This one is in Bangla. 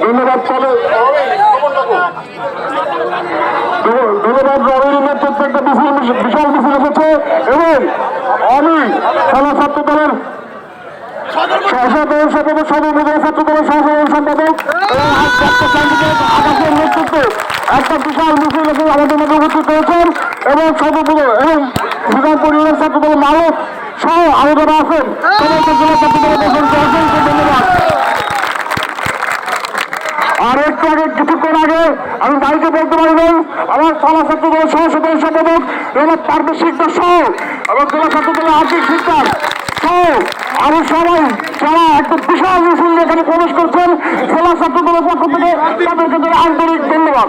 ধন্যবাদ। ধন্যবাদ। রবির নেতৃত্বে একটা বিশাল মিছিল এসেছে এবং আমি খেলা ছাত্র দলের সর্বমোদয় ছাত্র দলের সহসাধারণ সম্পাদক আকাশের নেতৃত্বে একটা বিশাল মিছিল আমাদের মধ্যে উপস্থিত হয়েছেন এবং সর্বমোদয় এবং শ্রীরামপুর ইউনিয়ন ছাত্র দলের মালিক সহ আরো যারা আছেন সমস্ত জেলা ছাত্র দলের অসংখ্য ধন্যবাদ। আর একটু আগে কিছুক্ষণ আগে আমি বাইকে বলতে পারবেন আমার খেলা ছাত্র দলের সহসাধারণ সম্পাদক পারভেজ শিকদার সহ এবং জেলা ছাত্র দলের আর্থিক শিকদার সহ আমি সবাই যারা একটা বিশাল মিছিল এখানে প্রবেশ করছেন জেলা ছাত্র দলের পক্ষ থেকে তাদেরকে আন্তরিক ধন্যবাদ।